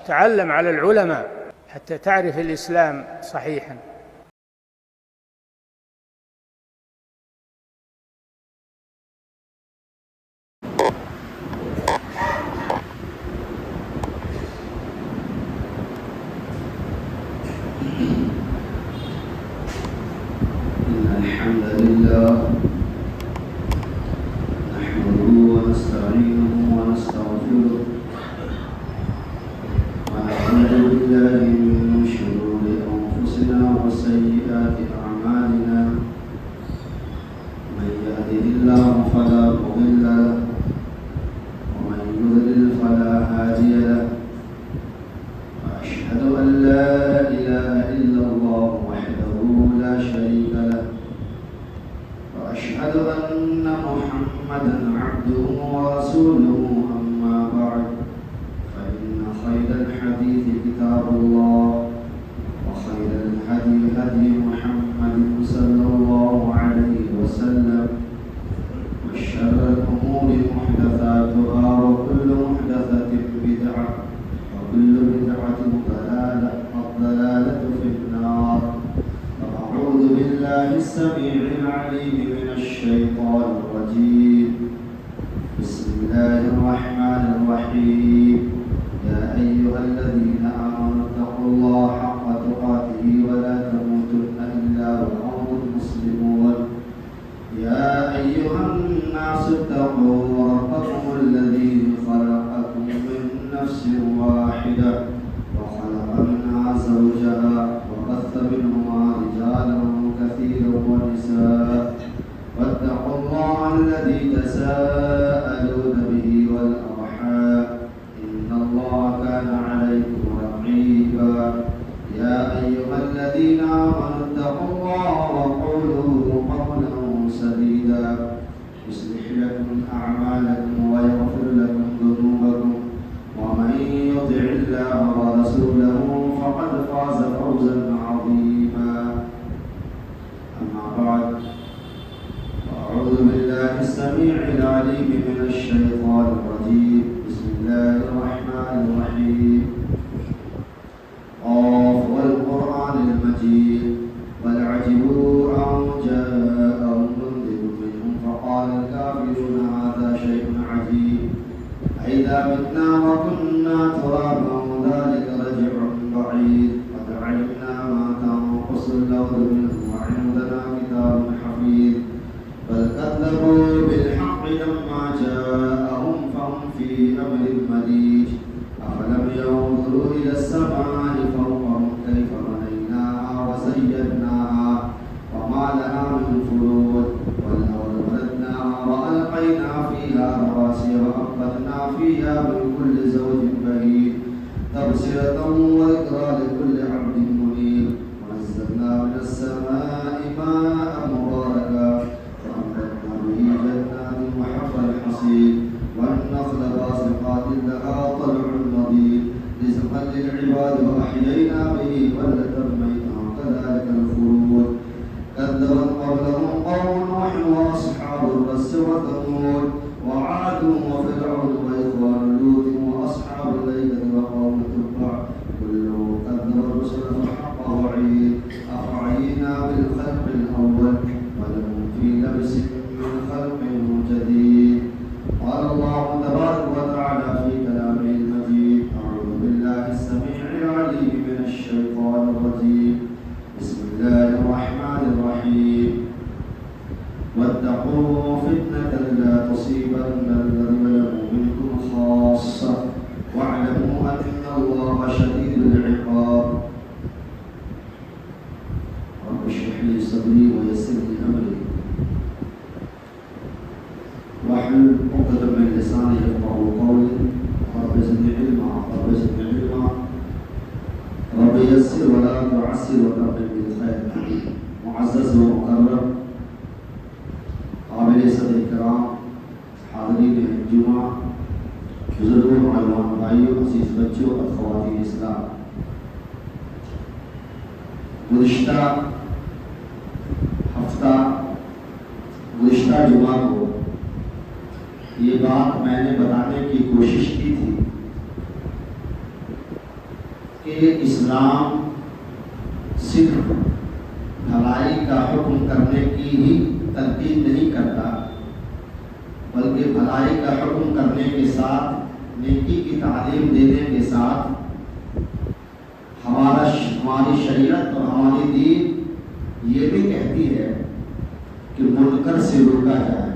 تعلم على العلماء حتى تعرف الإسلام صحيحا. الحمد لله نحمده ونستعينه ونستغفره ونعوذ بالله من شرور أنفسنا وسيئات أعمالنا من يهده الله فلا مضل له ومن يضلل فلا هادي له وأشهد أن لا إله إلا الله وحده لا شريك له وأشهد أن محمدا عبده ورسوله أما بعد فإن خير الحديث كتاب الله وخير الهدي هدي محمد صلى الله عليه وسلم وشر الأمور محدثاتها وكل محدثة بدعة وكل بدعة ضلالة والضلالة في النار. أعوذ بالله السميع العليم من الشيطان الرجيم. بسم الله الرحمن الرحيم. يا أيها الذين آمنوا اتقوا الله حق تقاته ولا تموتن إلا وأنتم مسلمون. يا أيها الناس اتقوا ربكم الذي خلقكم من نفس واحدة وخلق منها زوجها وبث منهما رجالا كثيرا ونساء واتقوا الله الذي تساءلون به والأرحام إن الله كان عليكم رقيبا. يا أيها الذين آمنوا اتقوا الله وقولوا قولا سديدا يصلح لكم أعمالكم ويغفر لكم ذنوبكم ومن يطع الله ورسوله فقد فاز فوزا عظيما. أما بعد أعوذ بالله السميع العليم من الشيطان الرجيم. بسم الله الرحمن الرحيم. قاف والقرآن المجيد بل عجبوا أن جاءهم منذر منهم فقال الكافرون هذا شيء عجيب أئذا متنا وكنا ترابا ذلك رجع بعيد قد علمنا ما تنقص الأرض منه وعندنا كتاب حفيظ بل كذبوا بالحق لما جاءهم فهم في أمر مريج أفلم ينظروا إلى السماء فوقهم كيف بنيناها وزيناها وما لها من فروج والأرض مددناها وألقينا فيها رواسي وأنبتنا فيها من كل زوج بهيج تبصرة وذكرى لكل عبد منيب ونزلنا من السماء ماء مباركا فأنبتنا به جنات وحب الحصيد والنخل باسقات لها طلع نضيد رزقا للعباد وأحيينا به بلدة ميتا كذلك الخروج كذبت قبلهم قوم نوح وأصحاب الرس وثمود وعاد وفرعون وإخوان لوط وأصحاب الأيكة وقوم تبع كل كذب الرسل فحق وعيد أفعينا بالخلق الأول ولهم في لبس من خلق جديد. قال الله تبارك وتعالى في كلامه المجيد. أعوذ بالله السميع العليم من الشيطان الرجيم. بسم الله الرحمن الرحيم. واتقوا فتنة لا تصيبن الذين ظلموا منكم خاصة واعلموا أن الله شديد العقاب. رب اشرح لي صدري ويسر لي أمري واحلل عقدة من لساني يفقهوا قولي. رب زدني علما رب زدني علما رب يسر ولا تعسر وتقم بالخير. معزز ومكرم قابل صدر کرام حاضرین جمعہ بزرگوں نوجوان بھائیوں عزیز بچوں اور خواتین اسلام، گزشتہ ہفتہ گزشتہ جمعہ کو یہ بات میں نے بتانے کی کوشش کی تھی کہ اسلام صرف بھلائی کا حکم کرنے کی ہی تلقین نہیں کرتا، بلکہ بھلائی کا حکم کرنے کے ساتھ نیکی کی تعلیم دینے کے ساتھ ہماری شریعت اور ہماری دین یہ بھی کہتی ہے کہ منکر سے روکا جائے،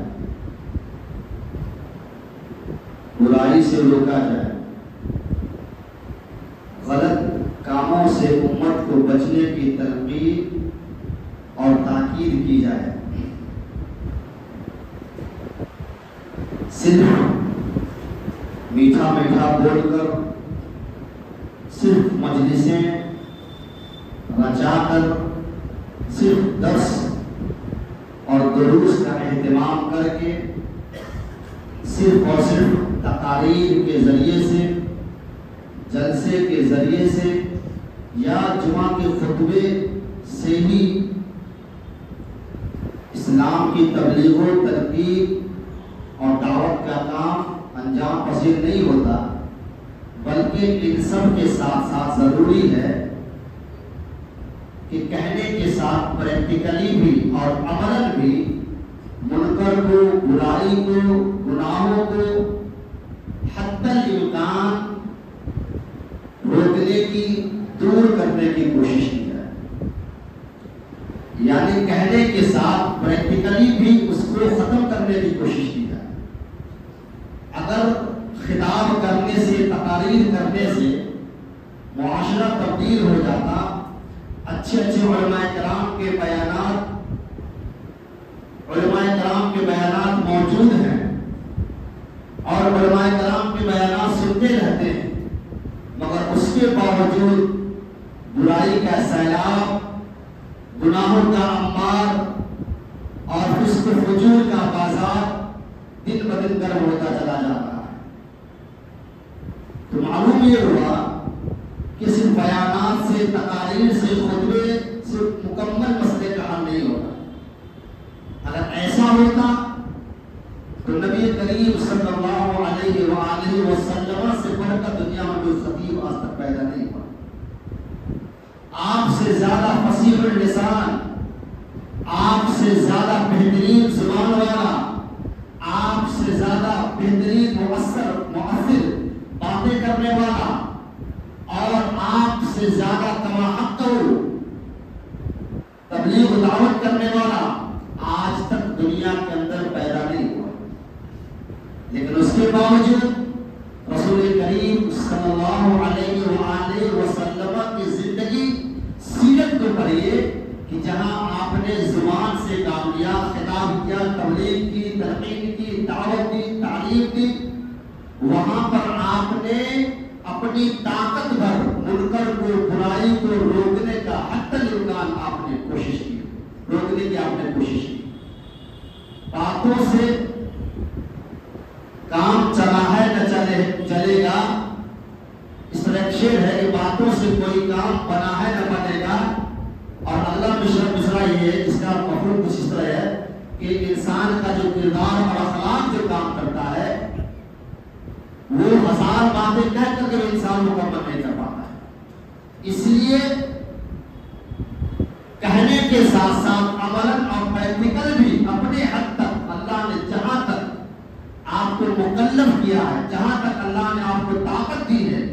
برائی سے روکا جائے، غلط کاموں سے امت کو بچنے کی تلقین اور تاکید کی جائے۔ صرف میٹھا میٹھا بول کر، صرف مجلسیں رچا کر، صرف درس اور دروس کا اہتمام کر کے، صرف اور صرف تقاریر کے ذریعے سے، جلسے کے ذریعے سے یا جمعہ کے خطبے سے ہی اسلام کی تبلیغ و ترغیب اور دعوت کا کام انجام پذیر نہیں ہوتا، بلکہ ان سب کے ساتھ ساتھ ضروری ہے کہ کہنے کے ساتھ پریکٹیکلی بھی اور عملاً بھی منکر کو، برائی کو، گناہوں کو حتی الامکان روکنے کی، دور کرنے کی کوشش کی جائے۔ یعنی کہنے کے ساتھ پریکٹیکلی بھی اس کو ختم کرنے کی کوشش کی جائے۔ اگر خطاب کرنے سے، تقاریر کرنے سے معاشرہ تبدیل ہو جاتا، اچھے علماء کرام کے بیانات موجود ہیں اور علماء کرام کے بیانات سنتے رہتے ہیں، مگر اس کے باوجود برائی کا سیلاب، گناہوں کا انبار اور فسق و فجور کا بازار دن بدن گرم ہوتا چلا جاتا ہے، تو معلوم یہ ہوا کہ صرف بیانات سے، تقاریر سے، خطبے سے مکمل مسئلے کا حل نہیں ہوتا۔ اگر ایسا ہوتا تو نبی کریم صلی اللہ علیہ وآلہ وسلم سے بڑھ کر دنیا میں کوئی خطیب آج تک پیدا نہیں ہوا۔ آپ سے زیادہ فصیح اللسان، آپ سے زیادہ بہترین زبان والا، آپ سے زیادہ بہترین مؤثر باتیں کرنے والا اور آپ سے زیادہ کما تبلیغ و دعوت کرنے والا آج تک دنیا کے اندر پیدا نہیں ہوا، لیکن اس کے باوجود رسول کریم صلی اللہ علیہ وآلہ وسلم کی زندگی، سیرت کو پڑھیے کہ جہاں آپ نے زبان سے کام لیا، خطاب کیا، تبلیغ کی، تلقین کی، دعوت کی، تعلیم کی، وہاں پر آپ نے اپنی طاقت بھر منکر کو، برائی کو روکنے کا حتی الامکان آپ نے کوشش کی، روکنے کی آپ نے کوشش کی۔ باتوں سے کام چلا ہے نہ چلے گا، اس طرح ایک شعر ہے کہ باتوں سے کوئی کام بنا ہے نہ بنے گا، اور اللہ مشرا یہ ہے، اس کا مفہوم کچھ اس طرح ہے کہ انسان کا جو کردار اور اخلاق جو کام کرتا ہے وہ 1000 باتیں کہہ کر کے انسان مکمل نہیں کر پاتا ہے۔ اس لیے کہنے کے ساتھ ساتھ عملاً اور پریکٹیکل بھی اپنے حد تک اللہ نے جہاں تک آپ کو مکلف کیا ہے، جہاں تک اللہ نے آپ کو طاقت دی ہے،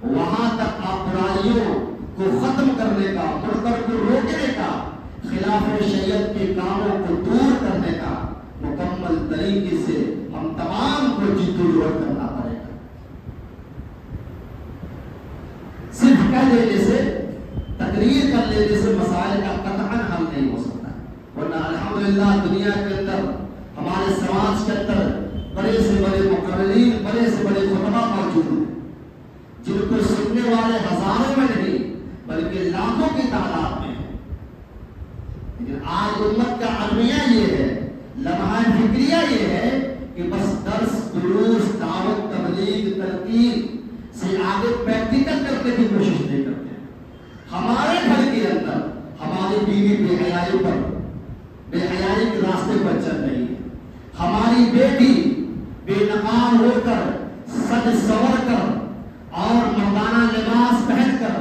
وہاں تک آپ برائیوں کو ختم کرنے کا، منکر کو روکنے کا، خلاف شریعت کے کاموں کو دور کرنے کا مکمل طریقے سے ہم تمام کو جدوجہد کرنا پڑے گا۔ صرف کہہ دینے سے، تقریر کر لینے سے مسائل کا قطعاً حل نہیں ہو سکتا، ورنہ الحمدللہ دنیا کے اندر، ہمارے سماج کے اندر بڑے سے بڑے مقررین، بڑے سے بڑے خطبہ موجود ہیں جن کو سننے والے ہزاروں میں نہیں بلکہ لاکھوں کی تعداد میں ہیں، لیکن آج امت کا المیہ یہ ہے، لمحہ فکریہ یہ ہے کہ بس درس، دروس، دعوت، تبلیغ، تلقین سے آگے پریکٹیکل کرنے کی کوشش نہیں کرتے۔ ہمارے گھر کے اندر ہماری بیوی بے حیائی کے راستے پر چل رہی ہے، ہماری بیٹی بے نقاب ہو کر، سج سور کر اور مردانہ لباس پہن کر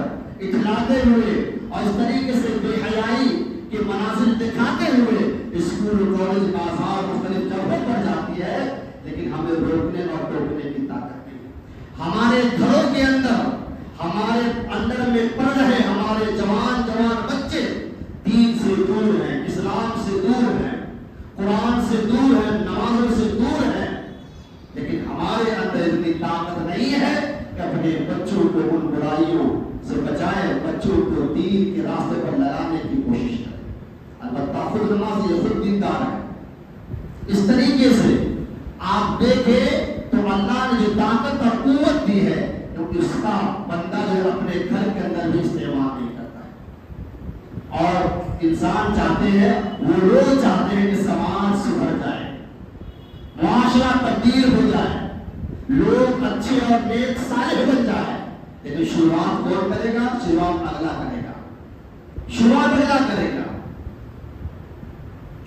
اس طریقے سے بے حیائی کے مناظر دکھاتے ہوئے اسکول کالج بازار مختلف جگہوں پر جاتی ہے، لیکن ہمیں روکنے اور ٹوکنے کی طاقت نہیں۔ ہمارے گھروں کے اندر ہمارے اندر میں پڑھ رہے ہمارے جوان بچے دین سے دور ہیں، اسلام سے دور ہیں، قرآن سے دور ہیں، نمازوں سے دور ہیں، لیکن ہمارے اندر اتنی طاقت نہیں ہے کہ اپنے بچوں کو ان برائیوں سے بچائے، بچوں کو دین کے راستے پر لگانے کی کوشش کریں۔ البتہ خود نماز یہ خود دیندار ہے۔ اس طریقے سے آپ دیکھیں تو اللہ نے جو طاقت اور قوت دی ہے کیونکہ اس کا بندہ جو اپنے گھر کے اندر بھی استعمال نہیں کرتا ہے، اور انسان چاہتے ہیں، وہ لوگ چاہتے ہیں کہ سماج سدھر جائے، معاشرہ تبدیل ہو جائے، لوگ اچھے اور نیک صالح بن جائے، لیکن شروعات کون کرے گا؟ شروعات اگلا کرے گا، شروعات اگلا کرے گا،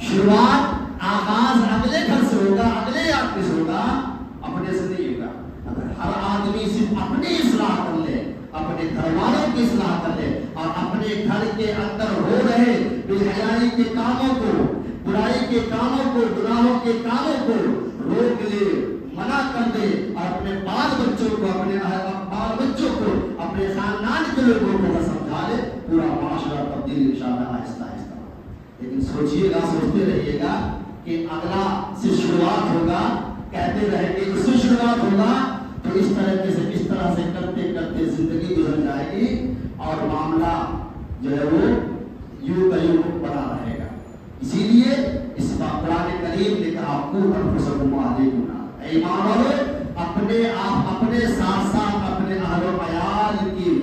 شروعات آغاز اگلے گھر سے ہوگا، اگلے آدمی سے ہوگا، اپنے سے نہیں ہوگا۔ اگر ہر آدمی صرف اپنی اصلاح کر لے، اپنے گھر والوں کی اصلاح کر لے اور اپنے گھر کے اندر ہو رہے بے حیائی کے کاموں کو، برائی کے کاموں کو، گناہوں کے کاموں کو روک لے، منع کر دے اور اپنے بال بچوں کو، اپنے خاندان کے لوگوں کو سمجھا لے، پورا معاشرہ تبدیل انشاءاللہ آہستہ آہستہ۔ لیکن سوچئے گا، سوچتے رہیے گا کہ اگلا سے شروعات ہوگا، کہتے رہیں گے اس سے شروعات ہوگا، تو اس طرح سے کرتے کرتے زندگی گزر جائے گی اور معاملہ جو ہے وہ یوں کا یوں بنا رہے گا۔ اسی لیے اس بات قرآن کریم نے کہا قوا انفسکم واہلیکم نارا، اے ایمان والو اپنے ساتھ ساتھ اپنے اہل و عیال کی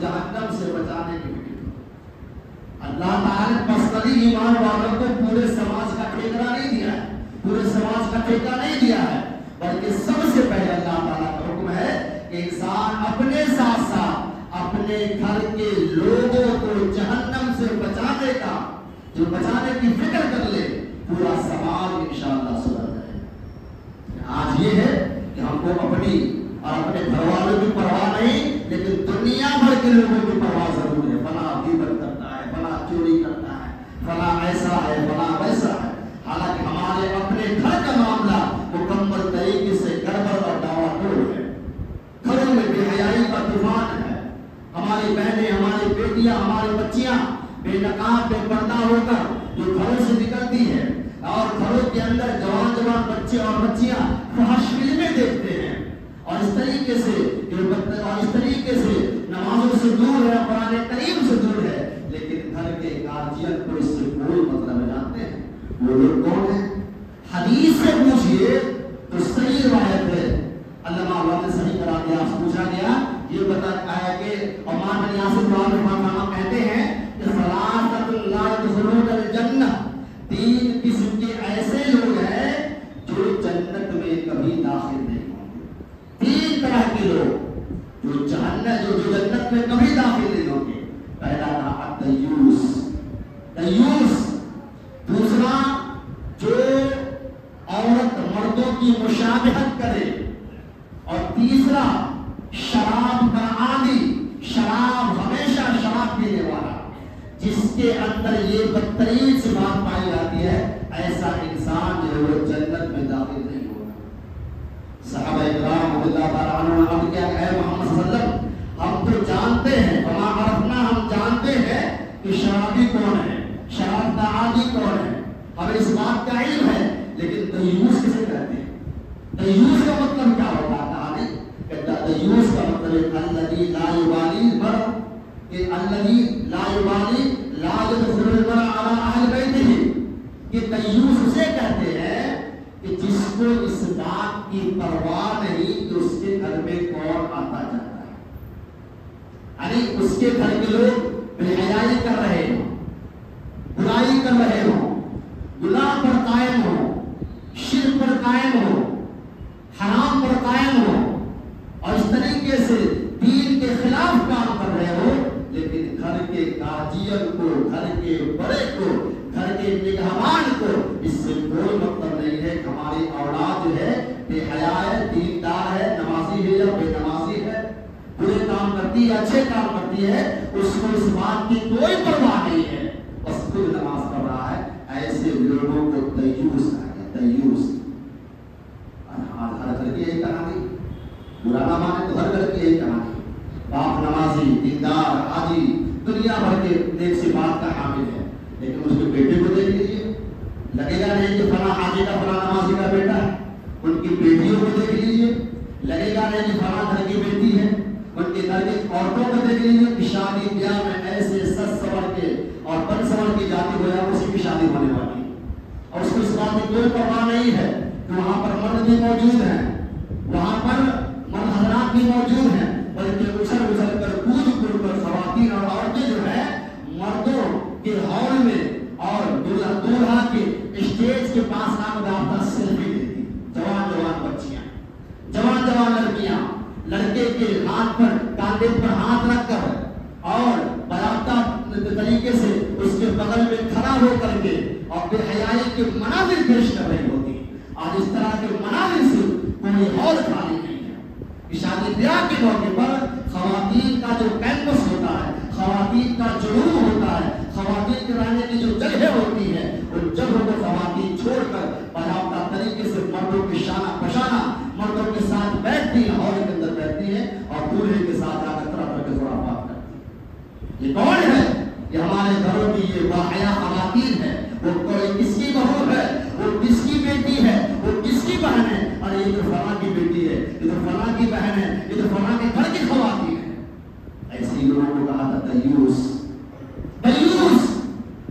جہنم سے بچانے کی فکر کرو۔ اللہ تعالیٰ نے پرسنلی ایمان والوں کو پورے سماج کا ٹھیکہ نہیں دیا ہے، پورے سماج کا ٹھیکہ نہیں دیا ہے، بلکہ سب سے پہلے اللہ تعالیٰ کا حکم ہے کہ انسان اپنے ساتھ ساتھ اپنے گھر کے لوگوں کو جہنم سے بچانے کا، جو بچانے کی فکر کر لے، پورا سماج انشاءاللہ سدھر جائے گا۔ آج یہ ہے کہ ہم کو اپنی اور اپنے گھر والوں کی پرواہ نہیں، لیکن دنیا بھر کے لوگوں کی پرواہ ضرور ہے۔ فلاں غیبت کرتا ہے، فلاں چوری کرتا ہے، فلاں ایسا ہے، فلاں ویسا ہے، حالانکہ ہمارے اپنے گھر کا معاملہ مکمل طریقے سے گڑبڑ اور ڈاواڈول ہے۔ گھروں میں بے حیائی کا طوفان ہے، ہماری بہنیں، ہماری بیٹیاں، ہماری بچیاں بے نقاب بے پردہ ہو کر جو گھروں سے نکلتی ہے اور گھروں کے اندر جوان بچے اور بچیاں فحش فلمیں دیکھتے ہیں، اور اس طریقے سے نمازوں سے دور ہے، قرآن کریم سے دور ہے، لیکن گھر کے گارجین کو اس سے کوئی مطلب جانتے ہیں۔ وہ لوگ کون ہیں؟ حدیث سے پوچھئے تو صحیح روایت ہے، علامہ نے صحیح کرا دیا، آپ سے پوچھا گیا، یہ بتاتا ہے کہ عمار بن یاسر کہتے ہیں کہ ثلاثۃ لا يدخلون الجنہ، تین قسم کے ایسے لوگ ہیں جو جنت میں کبھی داخل نہیں ہوں گے۔ تین طرح کے لوگ جو جنت میں کبھی داخل نہیں ہوں گے۔ پہلا تھا دیوس، دوسرا جو عورت مردوں کی مشابہت کرے، اور تیسرا شراب کا عادی، ہمیشہ شراب پینے والا، جس کے اندر یہ بدترین سی بات پائی جاتی ہے، ایسا انسان جو ہے وہ جنت میں داخل نہیں ہوگا۔ صحابہ اکرام رضی اللہ تعالیٰ عنہ اب کیا ہے، محمد صلی اللہ علیہ وسلم ہم تو جانتے ہیں، وما عرفنا، ہم جانتے ہیں کہ شرابی کون ہے، شراب کا عادی کون ہے، ہمیں اس بات کا علم ہے، لیکن دیوس کسے کہتے ہیں؟ دیوس کا مطلب کیا ہوتا ہے؟ دیوس کا مطلب الذی لا یبالی المرء، کہ الذی لا یبالی لا يدخل المرء علی اہل بیتہ، کہ دیوس اسے کہتے ہیں کہ جس کو اس بات کی پرواہ نہیں کہ اس کے گھر میں کون آتا جاتا ہے، یعنی اس کے گھر کے لوگ بے حیائی کر رہے ہوں، برائی کر رہے ہوں، گناہ پر قائم ہوں، شرک پر قائم ہوں، حرام پر قائم ہوں، اور اس طریقے سے دین کے خلاف کام کر رہے ہو، لیکن گھر کے گارجین کو، گھر کے بڑے کو، گھر کے نگہبان کو اس سے کوئی مطلب نہیں ہے کہ ہماری اولاد جو ہے بے حیا ہے، دیندار ہے، نمازی ہے یا بے نمازی ہے، برے کام کرتی ہے اچھے کام کرتی ہے اس کو اس بات کی کوئی پرواہ نہیں ہے، بس خود نماز پڑھ رہا ہے. ایسے لوگوں کو دیوس کہا گیا. دیوس ہر گھر کی یہی کہانی، برا نہ مانے تو ہر گھر کی یہی کہانی. باپ نمازی دیندار حاجی دنیا بھر کے نیک صفات کا حامل ہے، لیکن اس کے بیٹے کو دیکھ لیجیے، لگے گا نہیں کہ فلاں حاجی کا فلاں نمازی کا بیٹا ہے. ان کی بیٹیوں کو دیکھ لیجیے، لگے گا نہیں کہ فلاں گھر کی بیٹی ہے. ان کے گھر کی عورتوں کو دیکھ لیجیے کہ شادی بیاہ میں ایسے سج سور کے اور بن سور کی جاتی ہو یا اسی کی شادی ہونے والی ہے، اور اس کو اس بات کی کوئی پرواہ نہیں ہے کہ وہاں پر مرد بھی موجود ہیں، وہاں پر مرد حضرات بھی موجود ہیں، بلکہ اچھل اچھل کر کود کود کر خواتین اور عورتیں جو ہے مردوں کے ہال میں اور دولہا کے اسٹیج کے پاس نامدارتا سیلفی لیتی. جوان جوان بچیاں، جوان جوان لڑکیاں لڑکے کے ہاتھ پر کاندھے پر ہاتھ رکھ کر اور باضابطہ طریقے سے اس کے بغل میں کھڑا ہو کر کے اور بے حیائی کے مناظر پیش کر رہی ہوتی. آج اس طرح کے مناظر سے کوئی ہال خالی نہیں ہے. شادی بیاہ کے موقع پر خواتین کا جو کیمپس ہوتا ہے، خواتین کا جلوس ہوتا ہے، خواتین کے رہنے کی جو جگہ ہوتی ہے، ان جگہوں کو خواتین چھوڑ کر باضابطہ طریقے سے مردوں کے شانہ بشانہ مردوں کے ساتھ بیٹھتی ہیں، ہال کے اندر بیٹھتی ہیں اور دولہے کے ساتھ جا کر طرح طرح کے خرافات کرتی ہیں. یہ کون ہے؟ یہ ہمارے گھروں کی یہ باحیا خواتین ہے. وہ کوئی کس کی بہو ہے، وہ کس کی بیٹی ہے، وہ کس کی بہن ہے، اور یہ تو فلاں کی بیٹی ہے، یہ تو فلاں کی بہن ہے، یہ تو فلاں کے گھر کی خواتین ہے. ایسے ہی لوگوں کو کہا تھا دیوس. دیوس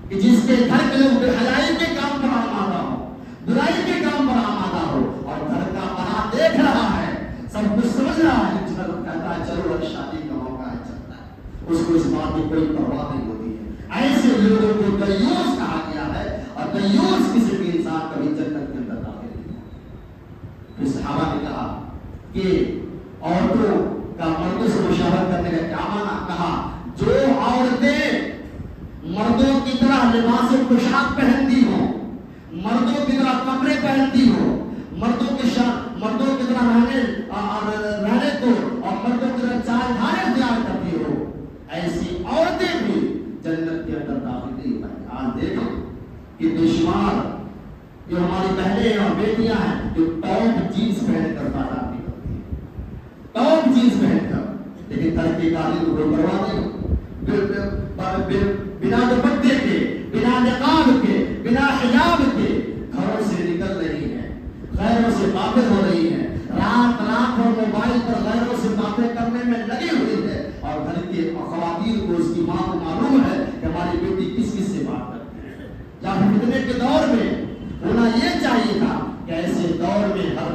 کہ جس کے گھر کے لوگ بے حیائی کے کام پر آمادہ ہو، برائی کے کام پر آمادہ ہو اور گھر کا بنا دیکھ رہا ہے، سب کچھ سمجھ رہا ہے، چلو کہتا ہے چلو اب شادی کا موقع ہے چلتا ہے، اس کو اس بات کی کوئی پرواہ نہیں ہوتی ہے. ایسے لوگوں کو دیوس کہا گیا ہے. اور دیوس کسی بھی انسان کبھی جنت کے اندر داخل نہیں ہے. پھر صحابہ نے کہا کہ عورتوں کا مردوں سے مشاورت کرنے کا کیا معنی؟ کہا جو عورتیں مردوں کی طرح لباس پوشاک پہنتی ہوں، مردوں کی طرح کپڑے پہنتی ہوں، مردوں کی طرح رہنے کو اور مردوں کی طرح چال ڈھال اختیار کرتی ہو، ایسی عورتیں بھی جنت کے اندر داخل نہیں ہوئی. آج دیکھیں کہ بے شمار جو ہماری بہنیں اور بیٹیاں ہیں جو ٹاپ جینس پہن کر بازار نکلتی ہیں، ٹاپ جینس پہن کر، لیکن ترقی کاری کو کوئی پرواہ نہیں. بنا دوپٹے کے، بنا نقاب کے، بنا حجاب کے گھروں سے نکل رہی ہیں، غیروں سے باتیں ہو رہی ہیں، رات رات اور موبائل پر غیروں سے باتیں کرنے میں لگی ہوئی ہے. اور گھر کے خواتین کو اس کی ماں کو معلوم ہے کہ ہماری بیٹی کس کس سے بات کرتی ہے. جب فتنے کے دور میں ہونا یہ چاہیے تھا کہ ایسے دور میں ہر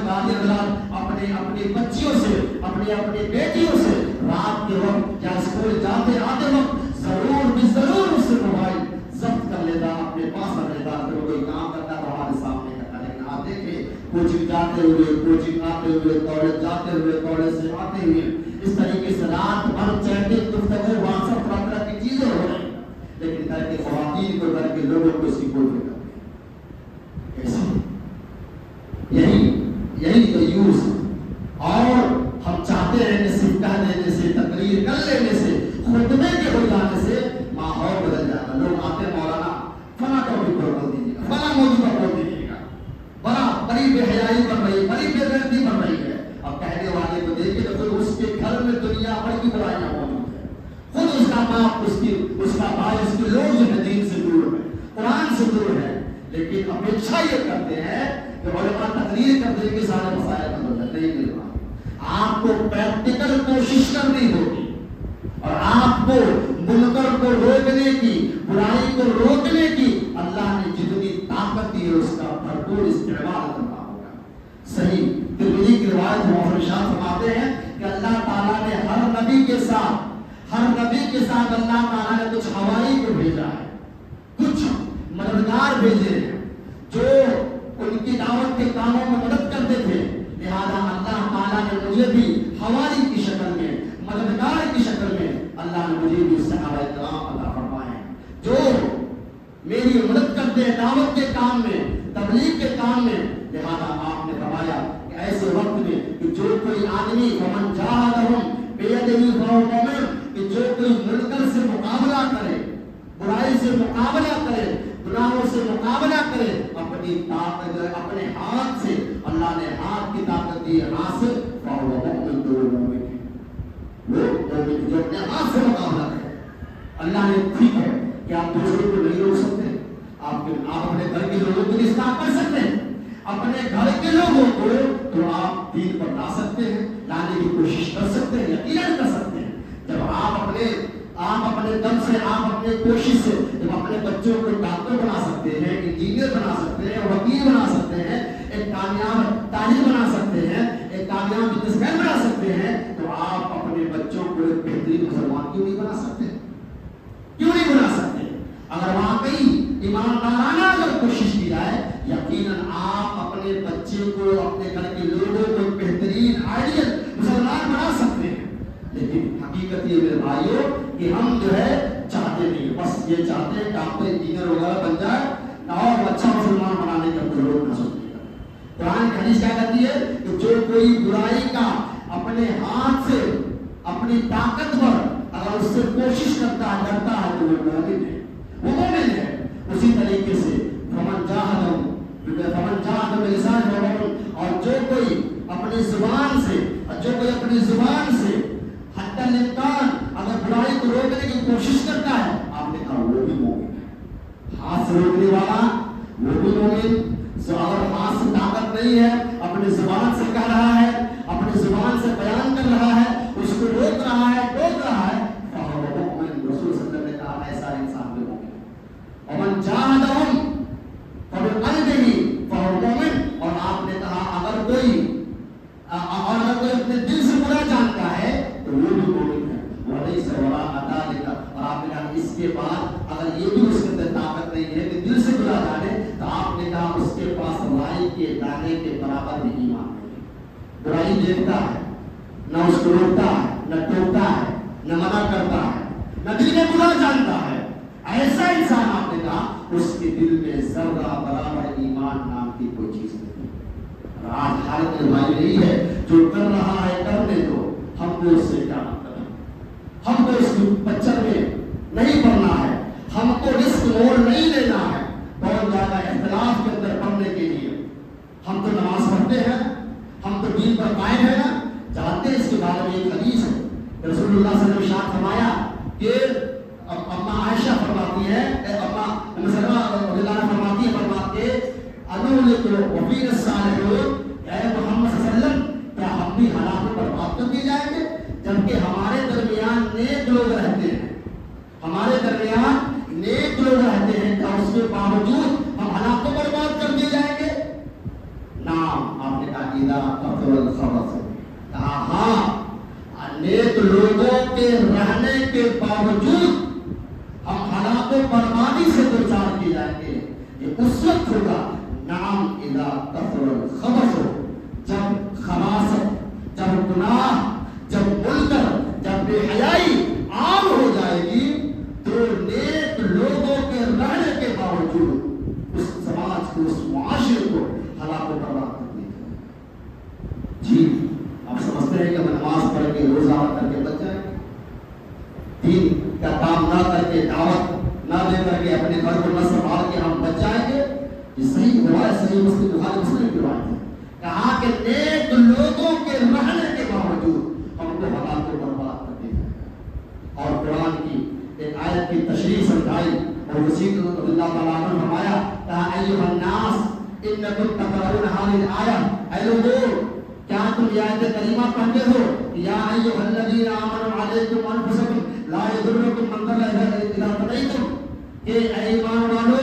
قاضی حضرات اپنی بچیوں سے، اپنی بیٹیوں سے رات کے وقت یا اسکول جاتے آتے وقت ضرور اس سے موبائل ضبط کر لیتا، اپنے پاس رکھ لیتا. پھر وہ کوئی کام کرتا تو ہمارے سامنے کرتا. لیکن آپ دیکھیں کوچنگ جاتے ہوئے، کوچنگ آتے ہوئے، کالج جاتے ہوئے، کالج سے آتے ہوئے اس طریقے سے رات بھر چیٹنگ، گفتگو، واٹس ایپ، طرح طرح کی چیزیں ہو رہی ہیں، لیکن گھر کے خواتین کو، گھر کے لوگوں کو اس کی کوئی فکر نہیں. کیسے؟ یہی دیوس. اور ہم چاہتے ہیں کہ صرف کہہ دینے سے، تقریر کر لینے سے، خطبے کے ہو جانے سے ماحول بدل جاتا. لوگ آتے مولانا فلاں ٹاپک پر بول دیجیے گا، فلاں موضوع پر بول دیجیے گا، بڑی بے حیائی بن رہی ہے، بڑی بے غیرتی بن رہی ہے. اب کہنے والے کو دیکھیں تو پھر اس کے گھر میں دنیا بھر کی برائیاں موجود ہیں. خود اس کا باپ، اس کا بھائی، اس کے لوگ جو ہے دین سے دور ہے، قرآن سے دور ہے، لیکن اپیچھا یہ کرتے ہیں کہ علماء تقریر کر دیں کہ سارے مسائل کا مطلب نہیں مل رہا. آپ کو پریکٹیکل کوشش کرنی ہوگی اور آپ کو منکر کو روکنے کی، برائی کو روکنے کی اللہ نے جتنی طاقت دی ہے اس کا بھرپور استعمال کرنا ہوگا. صحیح ترمذی کی روایت میں ارشاد فرماتے ہیں کہ اللہ تعالیٰ نے ہر نبی کے ساتھ اللہ تعالیٰ نے کچھ حوائی کو بھیجا ہے، کچھ مددگار بھیجے ہیں جو ان کی دعوت کے کاموں میں مدد کرتے تھے. لہذا اللہ تعالیٰ نے مجھے بھی حواری کی شکل میں، مددگار کی شکل میں اللہ نے مجھے بھی صحابہ کرام عطا فرمائے جو میری مدد کرتے ہیں دعوت کے کام میں، تبلیغ کے کام میں. لہذا آپ نے فرمایا کہ ایسے وقت میں کہ جو کوئی آدمی ومن جاہدہم اللہ نے ٹھیک ہے کہ آپ دوسروں کو نہیں روک سکتے, آپ اپنے گھر کے لوگوں کو اصلاح کر سکتے ہیں, اپنے گھر کے لوگوں کو تو آپ دین پر لا سکتے ہیں, لانے کی کوشش کر سکتے ہیں, یقیناً کر سکتے ہیں. جب آپ اپنے دم سے, آپ اپنے کوشش سے جب اپنے بچوں کو ڈاکٹر بنا سکتے ہیں, انجینئر بنا سکتے ہیں, وکیل بنا سکتے ہیں, ایک کامیاب تاجر بنا سکتے ہیں, ایک کامیاب بزنس مین بنا سکتے ہیں, تو آپ اپنے بچوں کو ایک بہترین مسلمان کیوں نہیں بنا سکتے؟ کیوں نہیں بنا سکتے؟ اگر واقعی ایماندارانہ اگر کوشش کی جائے, یقیناً آپ اپنے بچے کو, اپنے گھر کے لوگوں کو ایک بہترین آئیڈیل مسلمان بنا سکتے ہیں. لیکن حقیقت یہ میرے بھائیوں کہ ہم جو ہے چاہتے نہیں, بس یہ چاہتے ہیں ڈاکٹر انجینئر وغیرہ بن جائے اور اچھا مسلمان بنانے کا ضرورت نہ سوچے. قرآن کی حدیث کیا کہتی ہے کہ جو کوئی برائی کا اپنے ہاتھ سے, اپنی طاقت پر اگر اس سے کوشش کرتا ہے, ڈرتا ہے, تو وہ مومن ہے, وہ مومن ہے. اسی طریقے سے فمن جاہد بلسانہ, اور جو کوئی اپنی زبان سے حتی الامکان اگر برائی کو روکنے کی کوشش کرتا ہے, آپ نے کہا وہ بھی مومن ہے. ہاتھ سے روکنے والا وہ بھی مومن. اگر ہاتھ سے طاقت نہیں ہے, اپنی زبان سے کہہ رہا ہے, اپنی زبان سے بیان کر رہا ہے, اس کو روک رہا ہے, ٹوک رہا ہے, فهو مؤمن. رسول صلی اللہ علیہ وسلم نے کہا ایسا انسان بھی مومن ہے. ومن جاہدہم فبقلبہ فهو مؤمن. اور آپ نے کہا اگر کوئی اپنے دل سے برا جانتا ہے تو وہ بھی مومن ہے. ولیس وراء ذلک, اور آپ نے کہا اس کے بعد اگر یہ بھی اس کے اندر طاقت نہیں ہے کہ دل سے برا جانے, تو آپ نے کہا اس کے پاس رائی کے دانے کے برابر بھی ایمان نہیں. برائی دیکھتا ہے, نہ اس کو روکتا ہے, نہ ٹوکتا ہے, نہ منع کرتا ہے, نہ دل میں برا جانتا ہے, ایسا انسان آپ نے کہا اس کے دل میں ذرہ برابر ایمان نام کی کوئی چیز نہیں. آج حالت بھائی نہیں ہے, جو کر رہا ہے کرنے دو, ہم کو اس سے کیا مطلب ہے, ہم کو اس پچر میں نہیں پڑنا ہے, ہم کو رسک موڑ نہیں لینا ہے بہت زیادہ اختلاف کے اندر پڑھنے کے لیے. ہم تو نماز پڑھتے ہیں, ہم تو دین پر قائم ہیں نا. جانتے ہیں اس کے بارے میں ایک حدیث ہے, رسول اللہ صلی اللہ علیہ وسلم نے ارشاد فرمایا کہ اما عائشہ فرماتی ہے, اما ام سلمہ رضی اللہ عنہا فرماتی ہے, فرماتے انولک وفین الصالحون, اے محمد صلی اللہ علیہ وسلم کیا ہم بھی ہلاک و برباد کر دیے جائیں گے جبکہ ہمارے درمیان نیک لوگ رہتے ہیں, ہمارے درمیان نیک لوگ رہتے ہیں, کیا اس کے باوجود ہم ہلاک و برباد کر دیے جائیں گے؟ نعم. آپ نے کہا اذا کثر الخبث, کہا ہاں, نیک لوگوں کے رہنے کے باوجود ہم ہلاک و بربادی سے دوچار کیے جائیں گے. یہ اس وقت ہوگا, نعم, اذا کثر الخبث, جب خباثت, جب گناہ, جب منکر, جب بے حیائی عام ہو جائے گی, تو نیک لوگوں کے رہنے کے باوجود اس سماج کو, اس معاشرے کو ہلاک و برباد کر دیا جائے. جی آپ سمجھتے ہیں کہ ہم نماز پڑھ کے, روزہ کر کے بچ جائیں گے, دین کا کام نہ کر کے, دعوت نہ دے کر کے, اپنے گھر کو نہ سنبھال کے ہم بچ جائیں گے؟ یہ صحیح روایت, صحیح مسلم بخاری مسلم کی روایت ہے. کہا کہ نیک لوگوں کے رہنے کے باوجود ہم کو ہلاک و برباد کر دیا جائے. اور قرآن کی ایک آیت کی تشریح سمجھائی, اور رسول اللہ تعالیٰ عنہ فرمایا, کہا ایھا الناس انکم تقرؤون ھذہ الآیہ, اے لوگوں کیا تم یہ آیت کریمہ پڑھتے ہو, یا ایھا الذین آمنوا علیکم انفسکم لا یضرکم من ضل اذا اهتدیتم, کہ اے ایمان والو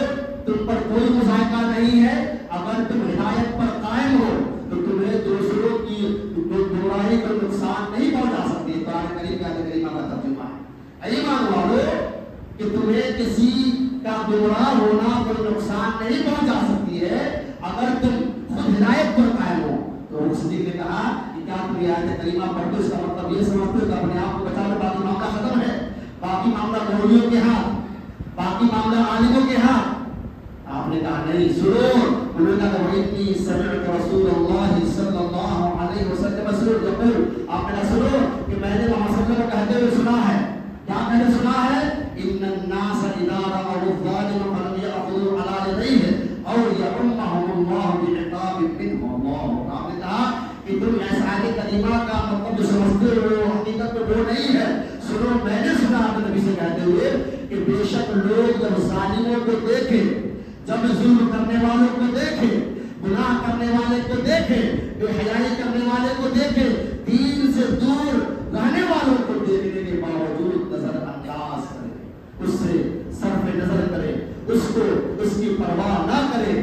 تم پر کوئی مذائقہ نہیں ہے اگر تم ہدایت پر قائم ہو تو تمہیں دوسروں کی گمراہی کا نقصان نہیں پہنچا سکتی. قرآن کریم کی آیت کریمہ کا ترجمہ ہے, اے ایمان والو کہ تمہیں کسی کا گمراہ ہونا کوئی نقصان نہیں پہنچا سکتی ہے اگر تم خود ہدایت پر قائم ہو. تو صدیق نے کہا کہ کیا تم یہ آیت کریمہ پڑھتے ہو, اس کا مطلب یہ سمجھتے ہو کہ اپنے آپ کو بچا لو, باقی معاملہ ختم ہے, باقی معاملہ مولویوں کے ہاتھ, باقی معاملہ عالموں کے ہاتھ. آپ نے کہا نہیں, سنو. انہوں نے کہا وَإِنِّي سَمِعْتُ رَسُولَ اللَّهِ صلی اللہ علیہ وسلم يقول, آپ نے سنو کہ میں نے محمد صلی اللہ علیہ وسلم کو کہتے ہوئے سنا ہے. کیا میں نے سنا ہے؟ ان الناس اذا رأوا الظالم فلم يأخذوا على يديه او يعمهم الله بعقاب منه الله. آپ نے کہا کہ تم اس آیت کریمہ کا مطلب جو سمجھتے ہو حقیقت تو وہ نہیں ہے. سنو, میں نے سنا آپ نبی سے کہتے ہوئے شک لوگ جب ظالموں کو دیکھے، جب ظلم کرنے والوں کو دیکھے، گناہ کرنے والے کو دیکھے، بے حیائی کرنے والے کو دیکھے، دین سے دور رہنے والوں کو دیکھنے کے باوجود نظر انداز کرے، اس سے صرف نظر کرے، اس کو اس کی پرواہ نہ کرے،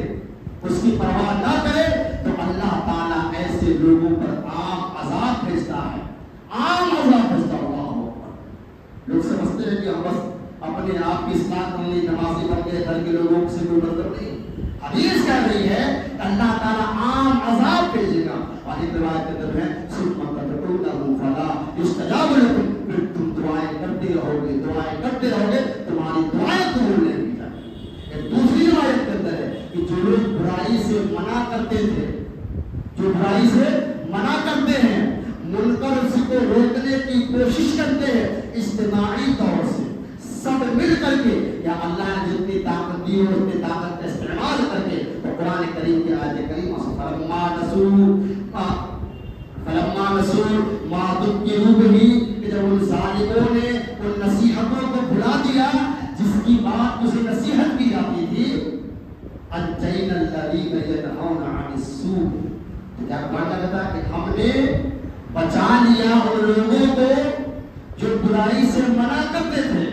اس کی پرواہ نہ کرے، تو اللہ تعالیٰ ایسے لوگوں پر عام عذاب بھیجتا ہے، عام عذاب بھیجتا ہے۔ اللہ اکبر۔ لوگ سمجھتے ہیں کہ ہم بس اپنے آپ کی اصلاح کر لی، نمازی بن گئے، گھر کے لوگوں سے کوئی مطلب نہیں۔ حدیث کہہ رہی ہے کہ اللہ تعالیٰ عام عذاب بھیجے گا، اور ایک روایت کے اندر ہے پھر تم دعائیں کرتے رہو گے، دعائیں کرتے رہو گے، تمہاری دعائیں قبول نہیں کی جائیں گی۔ ایک دوسری روایت کے اندر ہے کہ جو لوگ برائی سے منع کرتے تھے، جو برائی سے منع کرتے ہیں، منکر اس کو روکنے کی کوشش کرتے ہیں، اجتماعی طور سے سب مل کر کے، یا اللہ نے جتنی طاقت دی ہو اتنی طاقت کا استعمال کر کے، تو قرآن کریم کی آیت کریمہ سے فلما نسوا ما ذکروا بہ، کہ جب ان ظالموں نے ان نصیحتوں کو بھلا دیا جس کی بات اسے نصیحت کی جاتی تھی، انجینا الذین ینہون عن السوء، تو کیا مانا جاتا ہے کہ ہم نے بچا لیا ان لوگوں کو جو برائی سے منع کرتے تھے۔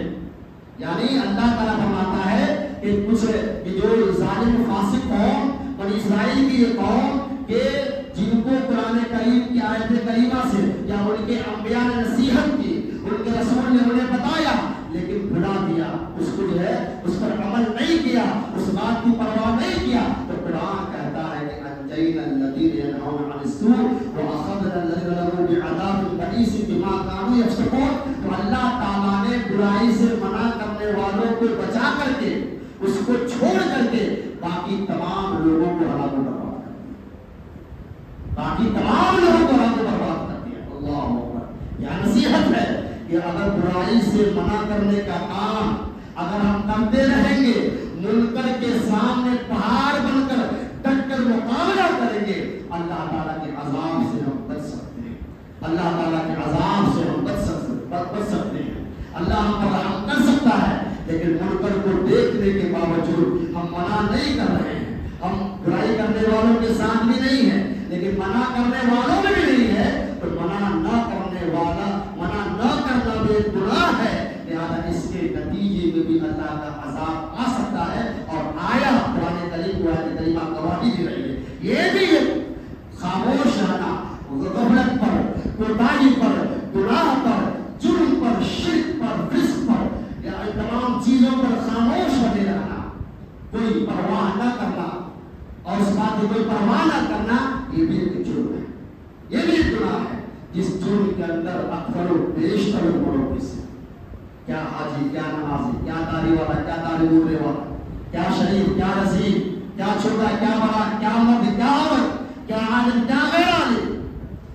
یعنی اللہ تعالیٰ فرماتا ہے کہ کچھ جو ظالم فاسق قوم، بنی اسرائیل کی یہ قوم کہ جن کو قرآن کریم کی آیت کریمہ سے یا ان کے انبیاء نے نصیحت کی، ان کے رسول نے انہیں بتایا، لیکن بھلا دیا، اس کو جو ہے اس پر عمل نہیں کیا، اس بات کی پرواہ نہیں کیا، تو قرآن کہتا ہے کہ انجینا الذین ینہون عن السوء واخذنا الذین ظلموا بعذاب بئیس بما کانوا یفسقون۔ تو اللہ تعالیٰ نے برائی سے منع کرنے والوں کو بچا کر کے، اس کو چھوڑ کر کے، باقی تمام لوگوں کو ہلاک کر دیا، باقی تمام لوگوں کو ہلاک برباد کر دیا۔ اللہ اکبر۔ یہ نصیحت ہے کہ اگر برائی سے منع کرنے کا کام اگر ہم کرتے رہیں گے، منکر کے سامنے پہاڑ بن کر ڈٹ کر مقابلہ کریں گے، اللہ تعالیٰ کے عذاب سے ہم بچ سکتے ہیں، اللہ تعالیٰ کے عذاب سے ہم بچ سکتے ہیں، اللہ ہم پر رحم کر سکتا ہے۔ لیکن منکر کو دیکھنے کے باوجود ہم منع نہیں کر رہے ہیں، ہم برائی کرنے والوں کے ساتھ بھی نہیں ہیں، لیکن منع کرنے والوں میں بھی نہیں ہے، تو منع نہ کرنے والا، منع نہ کرنا بھی گناہ ہے، لہذا اس کے نتیجے میں بھی اللہ کا عذاب آ سکتا ہے، اور آیا قرآن کریم کو آیت کریمہ گواہی دے رہی ہے۔ یہ بھی خاموش رہنا، غفلت پر، کوتاہی پر، گناہ پر، جرم پر، شرک پر، فسق پر، یا تمام چیزوں پر خاموش بنے رہنا، کوئی پرواہ نہ کرنا، اور اس بات کی کوئی پرواہ نہ کرنا، یہ بھی ایک جرم ہے، یہ بھی ایک گناہ ہے، جس جرم کے اندر اکثر و بیشتر لوگوں سے کیا حاجی، کیا نمازی، کیا داڑھی والا، کیا داڑھی موڑنے والا، کیا شریف، کیا رسید، کیا چھوٹا، کیا بڑا، کیا مرد، کیا عورت، کیا عالم، کیا غیر عالم،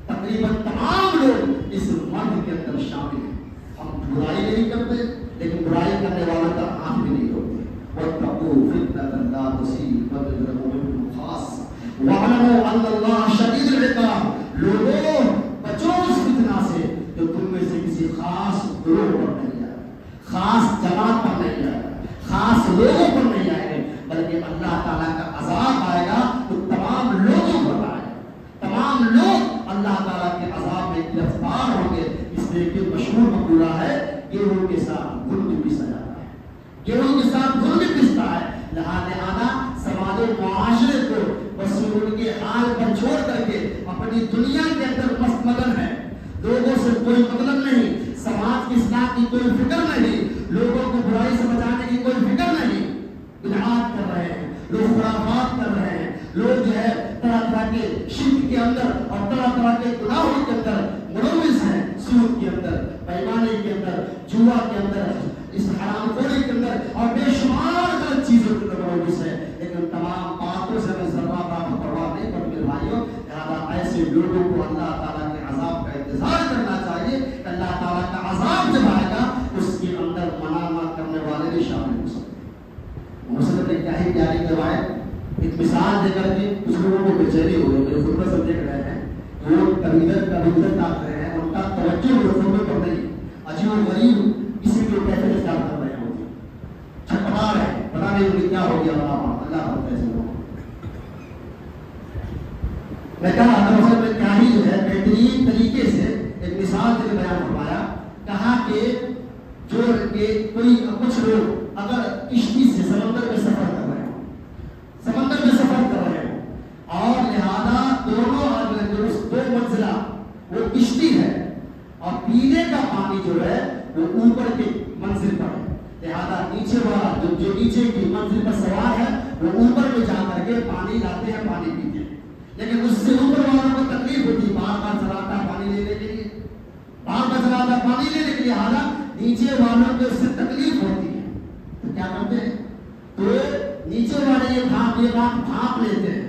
تقریباً تمام لوگ اس مرد کے اندر شامل ہیں۔ ہم برائی نہیں کرتے، لیکن برائی کرنے والوں کا ہاتھ بھی نہیں روکتے۔ وَاتَّقُوا فِتْنَةً لَا تُصِيبَنَّ الَّذِينَ خاص وَاعْلَمُوا أَنَّ اللَّهَ شَدِيدُ الْعِقَابِ۔ لوگوں بچو اس فتنہ سے جو تم میں سے کسی خاص گروہ پر نہیں آئے، خاص جماعت پر نہیں آئے، خاص لوگوں پر نہیں آئے گا، بلکہ اللہ تعالیٰ کا عذاب آئے گا تو تمام لوگوں پر آئے گا، تمام لوگ اللہ تعالیٰ کے عذاب میں گرفتار ہوں گے۔ اس لیے کہ مشہور مقولہ ہے، گیہوں کے ساتھ گل بھی پسا جاتا ہے، گیہوں کے ساتھ گل بھی پستا ہے، لہذا سماج و معاشرے کو بس ان کے حال پر چھوڑ کر کے اپنی دنیا کے اندر مست مگن ہے، لوگوں سے کوئی مطلب نہیں، سماج کی اصلاح کی کوئی فکر نہیں، لوگوں کو برائی سے بچانے کی کوئی فکر نہیں، بدعات کر رہے ہیں لوگ، خرافات کر رہے ہیں لوگ، جو ہے طرح طرح کے شرک کے اندر اور طرح طرح کے گناہوں کے اندر ملوث ہیں، سود کے اندر، پیمانے کے اندر، جوا کے اندر، اس حرام خوری کے اندر اور بے شمار غلط چیزوں کے اندر ملوث ہے، لیکن تمام باتوں سے ہمیں ذرہ برابر پرواہ نہیں پڑتی بھائیوں۔ لہٰذا ایسے لوگوں کو اللہ تعالیٰ کے عذاب کا انتظار کرنا چاہیے کہ اللہ تعالیٰ کا عذاب جب آئے گا اس کے اندر منع نہ کرنے والے بھی شامل ہو سکتے ہیں۔ مسلم نے کیا ہی پیاری روایت ایک مثال دے کر کے کچھ لوگوں کو بے چینی ہو گئی، میرے خطبہ سے دیکھ رہے ہیں وہ کبھی ادھر تاک رہے ہیں، ان کا توجہ میرے خطبے پر نہیں، عجیب و غریب کسی کے کیفے اختیار کر رہے ہوتے میں کہا دراصل میں کیا ہی جو ہے بہترین طریقے سے ایک مثال سے بیان فرمایا. کہا کہ جو کہ کوئی کچھ لوگ اگر کشتی سے سمندر میں سفر کر رہے ہوں، سمندر میں سفر کر رہے ہوں اور لہذا دونوں جو دو منزلہ وہ کشتی ہے اور پینے کا پانی جو ہے وہ اوپر کی منزل پر ہے، لہذا نیچے والا جو نیچے کی منزل پر سوار ہے وہ اوپر میں جا کر کے پانی لاتے ہیں، پانی پیتے ہیں. لیکن اس سے اوپر والوں کو تکلیف ہوتی، بار بار چلاتا پانی لینے کے لیے، بار بار چلاتا پانی لینے کے لیے، حالانکہ نیچے والوں کو اس سے تکلیف ہوتی ہے. تو کیا کرتے ہیں؟ تو نیچے والے یہ بات بھانپ لیتے ہیں،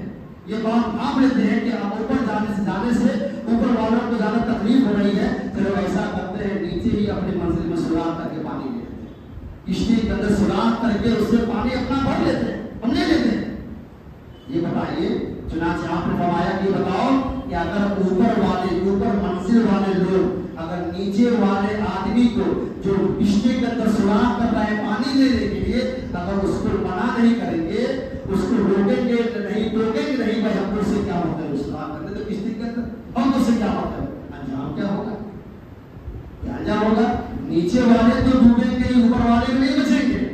یہ بات بھانپ لیتے ہیں کہ اب اوپر جانے سے اوپر والوں کو زیادہ تکلیف ہو رہی ہے، چلو ایسا کرتے ہیں نیچے ہی اپنی منزل میں سوراخ کر کے پانی لیتے ہیں، کشتی کے اندر سوراخ کر کے اس سے پانی اپنا بھر لیتے ہیں، ہم لے لیتے ہیں. یہ بتائیے، چنانچہ آپ نے فرمایا کہ بتاؤ کہ اگر اوپر منزل والے لوگ اگر نیچے والے آدمی کو جو کشتی کے اندر سوراخ کر رہا ہے پانی لینے کے لیے، اگر اس کو منع نہیں کریں گے، اس کو روکیں گے نہیں، ٹوکیں گے نہیں، بھائی ہم کو سے کیا ہوتا ہے سوراخ کرنے تو کشتی کے اندر، ہم کو سے کیا ہوتا ہے، انجام کیا ہوگا؟ کیا انجام ہوگا؟ نیچے والے تو ڈوبیں گے، اوپر والے بھی نہیں بچیں گے،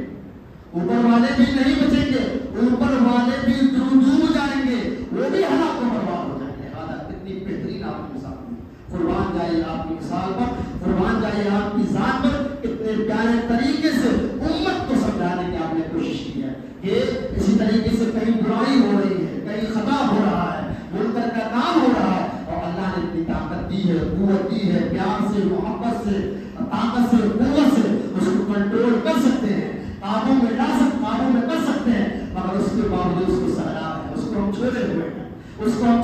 اوپر والے بھی نہیں بچیں گے، اوپر والے بھی ڈوب جائیں گے، وہ بھی ہلاک و برباد ہو جائیں گے. کتنی بہترین آپ کی مثال ہے، قربان جائے آپ کی مثال پر، قربان جائے آپ کی ذات پر، اتنے پیارے طریقے سے امت کو سمجھانے کی آپ نے کوشش کی ہے کہ اسی طریقے سے کہیں برائی ہو رہی ہے، کہیں خطا ہو رہا ہے، منکر کا کام ہو رہا ہے، اور اللہ نے اتنی طاقت دی ہے، قوت دی ہے، پیار سے، محبت سے، طاقت سے، قوت سے اس کو کنٹرول کر سکتے ہیں، قابو میں کر سکتے ہیں، مگر اس کے باوجود اس کو سہلا ہے، اس کو ہم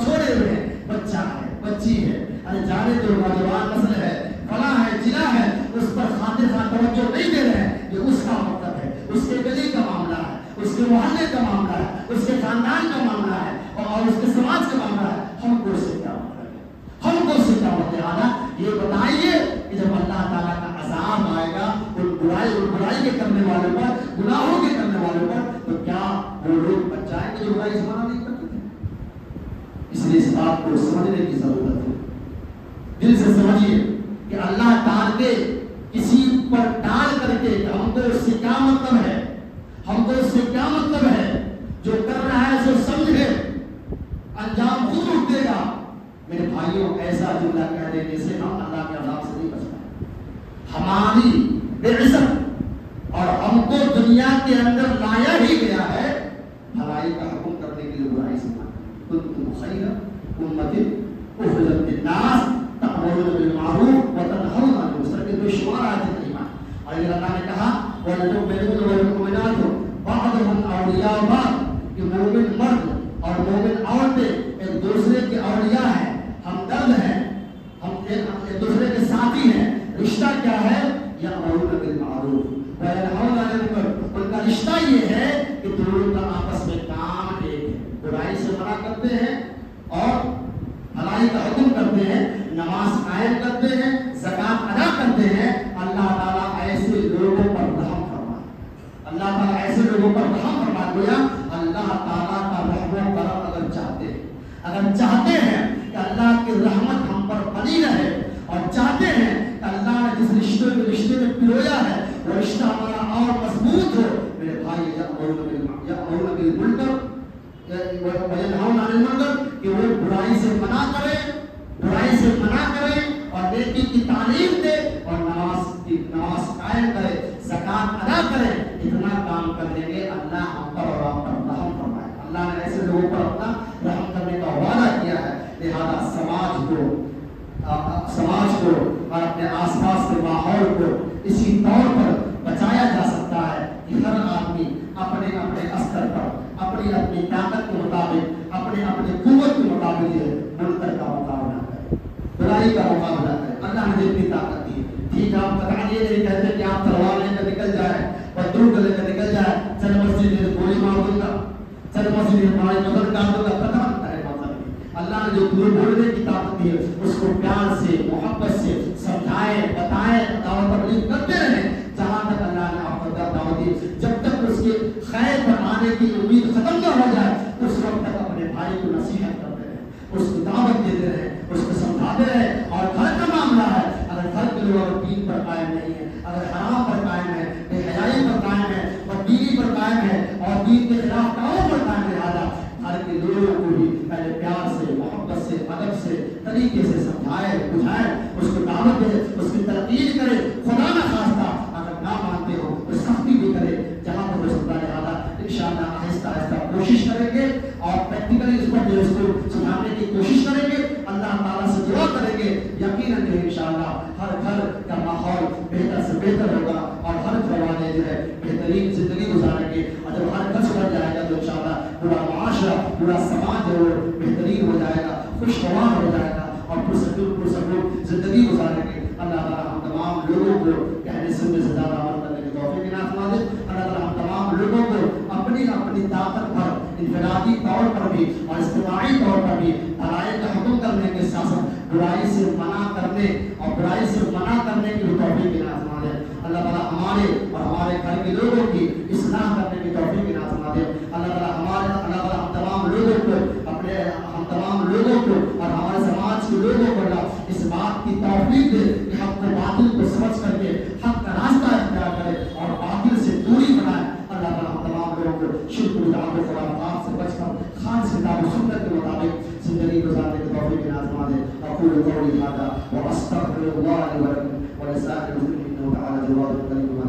چھوڑے ہوئے ہیں، بچہ ہے، بچی ہے، ارے جانے دو، نوجوان نسل ہے، فلاں ہے، جنا ہے، اس پر خاطر توجہ نہیں دے رہے ہیں. یہ اس کا مطلب ہے، اس کے گلی کا معاملہ ہے، اس کے محلے کا معاملہ ہے، اس کے خاندان کا معاملہ ہے اور اس کے سماج کا معاملہ ہے. ہم کو اس سے کیا مطلب ہے؟ ہم کو اس سے کیا مطلب ہے؟ یہ بتائیے کہ جب اللہ تعالیٰ کا عذاب آئے گا ان برائی کے کرنے والوں پر، گناہوں کے کرنے والوں پر، تو کیا وہ لوگ بچ جائیں گے جو برائی سے منع نہیں کرتے تھے؟ اس لیے اس بات کو سمجھنے کی ضرورت ہے. دل سے سمجھیے کہ اللہ ٹال کے کسی پر ٹال کر کے ہم کو اس سے کیا مطلب ہے، ہم کو اس سے کیا مطلب ہے، جو کر رہا ہے سو سمجھے، انجام خود اٹھے گا. میرے بھائیوں، ایسا جملہ کہہ دینے سے ہم اللہ کے عذاب سے نہیں بچ پائے. ہماری بے عزت اور ہم کو دنیا کے اندر لایا ہی گیا ہے بھلائی کا حکم کرنے کے لیے، برائی سے منع کرنے. کنتم خیر امۃ اخرجت للناس تأمرون بالمعروف وتنهون عن المنکر کے بے شمار آیتیں کریمہ. اور اللہ نے کہا والمؤمنون والمؤمنات بعضهم اولیاء بعض، کہ مومن مرد اور مومن عورتیں ایک دوسرے کے اولیاء ہیں، ہمدرد ہیں، ہم ایک دوسرے کے ساتھی ہیں. رشتہ کیا ہے؟ یأمرون بالمعروف وینہون عن المنکر. ان کا رشتہ یہ ہے کہ دونوں کا آپس میں کام ایک ہے، برائی سے منع کرتے ہیں اور بھلائی کا حکم کرتے ہیں، نماز قائم کرتے ہیں، زکات ادا کرتے ہیں. اللہ تعالیٰ ایسے لوگوں پر رحم فرمائے، اللہ تعالیٰ ایسے لوگوں پر رحم فرما دیا. اللہ تعالیٰ کا رحم و کرم اگر چاہتے ہیں کہ اللہ کی رحمت ہم پر بنی رہے اور چاہتے ہیں کہ اللہ نے جس رشتے میں پرویا ہے وہ رشتہ ہمارا اور مضبوط ہو، میرے بھائی یأمرون بالمنکر وینہون عن المنکر، کہ وہ برائی سے منع کرے اور نیکی کی تعلیم دے اور نماز قائم کرے، زکات ادا کرے. اتنا کام کر دیں گے اللہ ہم پر اور آپ پر رحم فرمائے. اللہ نے ایسے لوگوں پر اپنا رحم کرنے کا وعدہ کیا ہے. لہذا سماج کو اور اپنے آس پاس کے ماحول کو اسی طور پر بچایا جا سکتا ہے کہ ہر آدمی اپنے استر پر، اپنی طاقت کے مطابق، اپنے قوت کے مطابق منکر کا مقابلہ کرے، برائی کا مقابلہ کرے. اللہ نے جتنی طاقت دی. ٹھیک ہے، آپ قطعاً یہ نہیں کہتے کہ آپ تلوار لے کر نکل جائیں، بندوق لے کر نکل جائیں، چل مسجد میں گولی مار دوں گا، چل مسجد میں ہماری مدد کر دوں گا. قطعاً اللہ نے جو بولنے کی طاقت دی ہے اس کو پیار سے، محبت سے سمجھائیں، بتائیں، دعوت تبلیغ کرتے رہیں جہاں تک اللہ نے آپ کو دعوت دی. جب تک اس کے خیر پر آنے کی امید ختم نہ ہو جائے اس وقت تک اپنے بھائی کو نصیحت کرتے رہیں، اس کی دعوت دیتے رہے, اس کو سمجھاتے رہے. اور گھر کا معاملہ ہے, اگر گھر کے لوگ اگر دین پر قائم نہیں ہے, اگر حرام پر قائم ہے, بے حیائی پر قائم ہے, بدبینی پر قائم ہے, اور دین کے خلاف کاموں پر قائم ہے, لہٰذا گھر کے لوگوں کو بھی پہلے پیار سے, محبت سے, ادب سے, طریقے سے سمجھائے, بجھائے, اس کو دعوت دے, اس کی تلقین کرے. خدا نہ خواستہ اگر نہ مانتے ہو تو سختی بھی کرے جہاں پر ہو سکتا ہے. لہٰذا انشاءاللہ آہستہ آہستہ کوشش کریں گے اور پریکٹیکلی اس پر جو اس کو سمجھانے کی کوشش کریں گے, اللہ تعالیٰ سے دعا کریں گے. یقیناً جو انشاءاللہ ہر گھر کا ماحول بہتر سے بہتر ہوگا اور ہر گھر والے جو ہے بہترین زندگی گزاریں گے. اور جب ہر گھر سدھر جائے گا تو انشاءاللہ پورا معاشرہ, پورا سماج جو ہے بہترین ہو جائے گا, خوشگوار ہو جائے گا اور پرسکون زندگی گزاریں گے. اللہ تعالیٰ ہم تمام لوگوں کو کہنے سننے سے زیادہ عمل کرنے کی توفیق عنایت فرما دے. اللہ تعالیٰ ہم تمام لوگوں کو اپنی اپنی طاقت پر انفرادی طور پر بھی اور اجتماعی طور پر بھی بھلائی کا حکم کرنے کے ساتھ ساتھ برائی سے منع کرنے اور برائی سے منع کرنے کی توفیق عنایت فرما دے. اللہ تعالیٰ ہمارے اور ہمارے گھر کے لوگوں کی اصلاح کرنے کی توفیق عنایت فرما دے. اللہ تعالیٰ ہم تمام لوگوں کو ہم تمام لوگوں کو اور ہمارے سماج کے لوگوں کو اللہ اس بات کی توفیق دے کہ حق کو باطل کو سمجھ کر کے حق کا راستہ اختیار کرے اور باطل سے دوری بنائے. اللہ تعالیٰ ہم تمام لوگوں کو شرک بدعت و خرافات سے بچ کر خالص کتاب و سنت کے مطابق زندگی گزارنے کی توفیق عنایت فرما دے. اقول قولی ھذا واستغفر اللہ لي ولكم ولسائر المسلمين انه تعالى جواد كريم